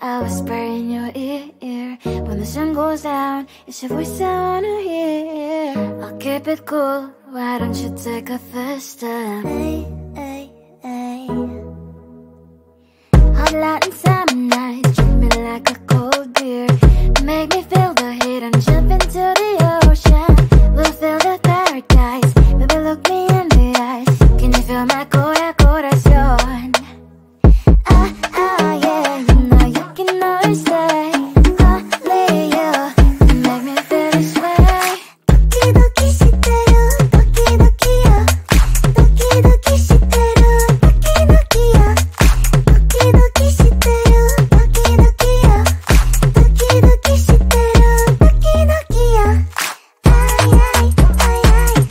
I whisper in your ear. When the sun goes down, it's your voice I wanna hear. I'll keep it cool, why don't you take a first step? Hey, hey, hey. Hot light and summer nights, treat me like a cold beer. Make me feel the heat and jump into the ocean. We'll feel the paradise, baby look me in the eyes. Can you feel my corazón? Yeah, you know you can always stay. Only you can make me feel this way. 도끼 도끼 시대로 도끼 도끼야. 도끼 도끼 시대로 도끼 도끼야. 도끼 도끼 시대로 도끼 도끼야. 도끼 도끼 시대로 도끼 도끼야. 아이 아이 아이 아이 아이.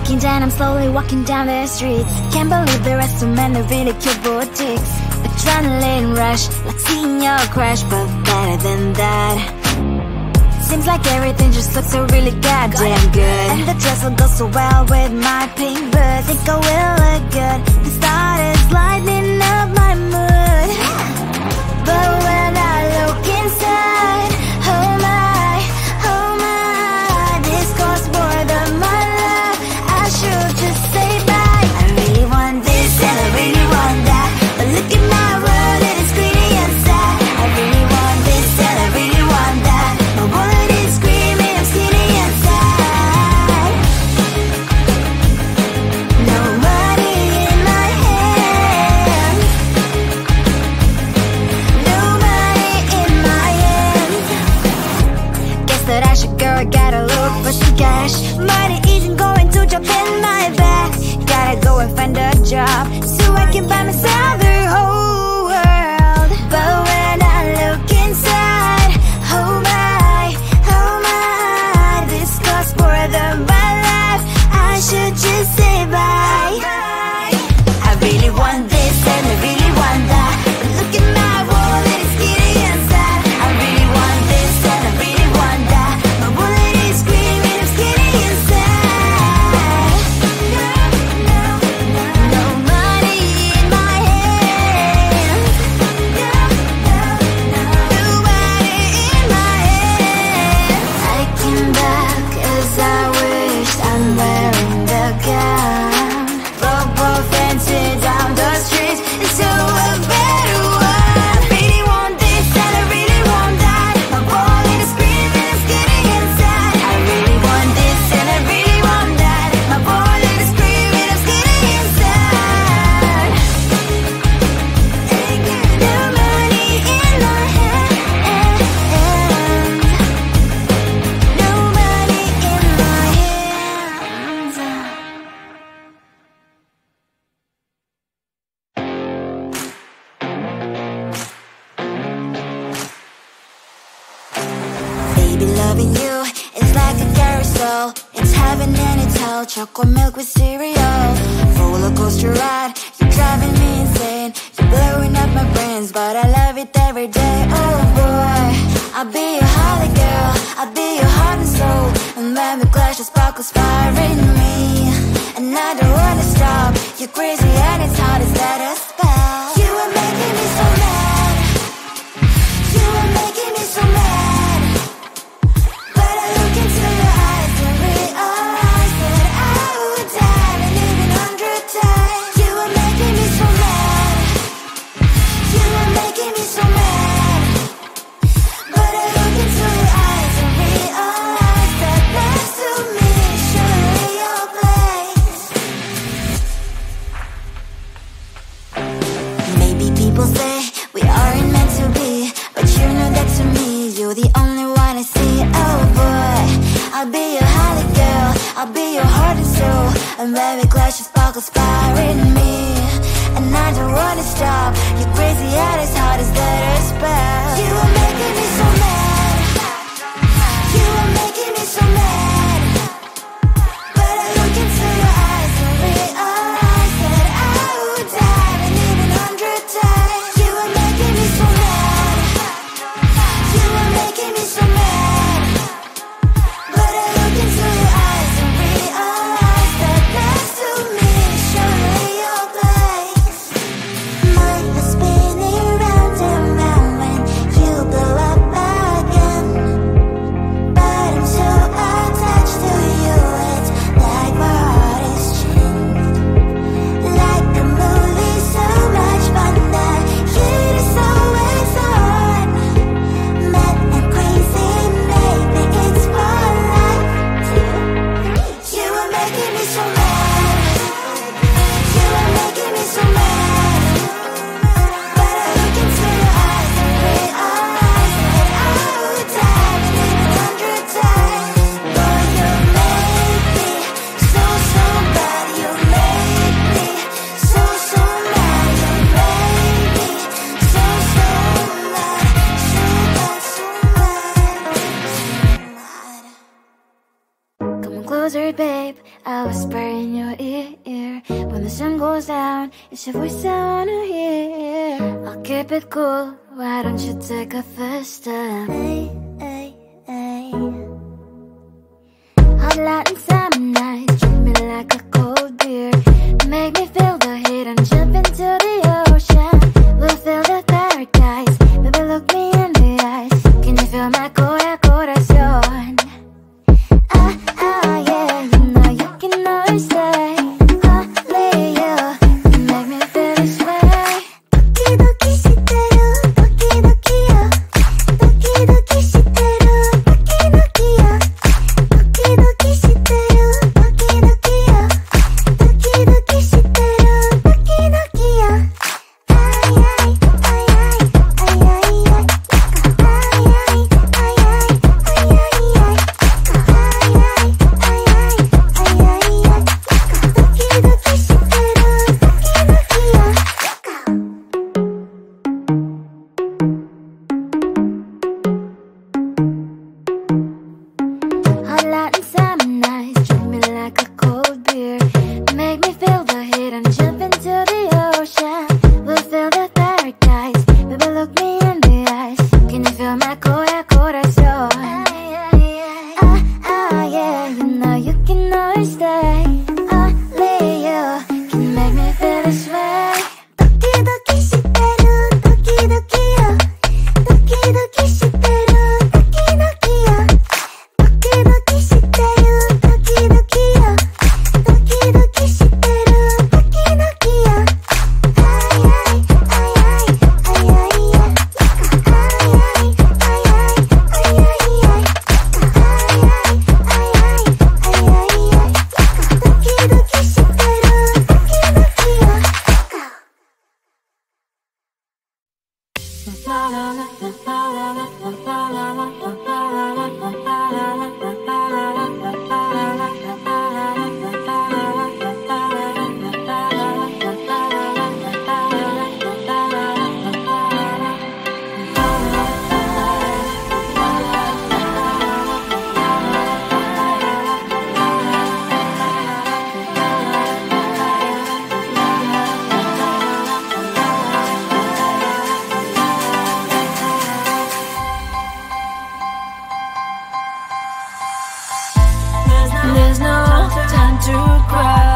looking down, I'm slowly walking down the streets. Can't believe there are so many really cute boutiques. Adrenaline rush, like seeing your crush, but better than that. Seems like everything just looks so really goddamn good. And the dress will go so well with my pink boots. Think I will look good. The start is lighting up my mood. But when I look inside, oh my, this costs more than my love. I should just say bye. I really want this and I really want that, but look at my world, it is pretty and sad. I really want this and I really want that, my wallet is screaming, I'm skinny and sad. No money in my hand, no money in my hand. Guess that I should go, I gotta look for some cash. Money isn't going to jump in my bag. Gotta go and find a job so I can buy myself the whole world. But when I look inside, oh my, this costs more than my life. I should just say bye. I really want this and I really want that, but look at my wallet, it's skinny and sad. I really want this and I really want that, my wallet is screaming, I'm skinny and sad. No money in my hand, no money in my hand. I came back as I wished, I'm wearing the gown. Robo fancy down the streets into a better one. I really want this and I really want that, my wallet is screaming, I'm skinny and sad. I really want this and I really want that, my wallet is screaming, I'm skinny and sad. No money in my hand, no money in my hands. Baby, loving you is like a carousel. It's heaven and it's hell. Chocolate milk with cereal. Roller coaster ride, you're driving me insane. You're blowing up my brains, but I love it every day. Oh boy, I'll be your holly girl, I'll be your heart and soul. And when we clash, the sparkles fire in me, and I don't wanna stop. You're crazy and it's hard as let us spell. You are making me so mad, you are making me so mad. But I look into your eyes and realize that I would die and even 100 times. You are making me so mad, you are making me so mad. But I look into your eyes and realize that next to me is surely your place. Maybe people say we aren't meant to be, but you know that to me you're the only one I see. Oh boy, I'll be your holly girl, I'll be your heart and soul. And when we clash, the sparkles fire in me, and I don't wanna stop. You're crazy and as hard as let us spell. You are making me so mad, you are making me so mad. But I look into your eyes and realize that I would die and even 100 times. You are making me so mad, you are making me so mad. But I look into your eyes and realize that next to me is surely your place. Mind is spinning round and round when you blow up my closer, babe. I'll whisper in your ear. When the sun goes down, it's your voice I wanna hear. I'll keep it cool, why don't you take a first step? Hey, hey, hey. Hot Latin summer night, treat me like a cold beer. Make me feel the heat and jump into the ocean. We'll feel the paradise, baby look me in the eyes. Can you feel my corazón? Yeah, you know you can always say only you can make me feel this way. Doki doki shiteru, doki doki yo. Doki doki shiteru, doki doki yo. Doki doki shiteru, doki doki yo. Doki doki shiteru, doki doki yo. Ay ay ay ay ay ay ay. Ay ay ay ay ay ay ay. Hot Latin summer nights, treat me like a cold beer. Make me feel the heat and jump into the ocean. We'll feel the paradise, baby look me in the eyes. Can you feel my corazón? Yeah, you know you can always stay. Only you can make me feel this way. Doki doki shiteru, doki doki yo. Doki doki shiteru, doki doki yo. Doki doki shiteru, doki doki yo. Doki doki shiteru, doki doki yo. Ay ay ay ay ay ay ay. Ay ay ay ay ay ay ay. There's no time to cry.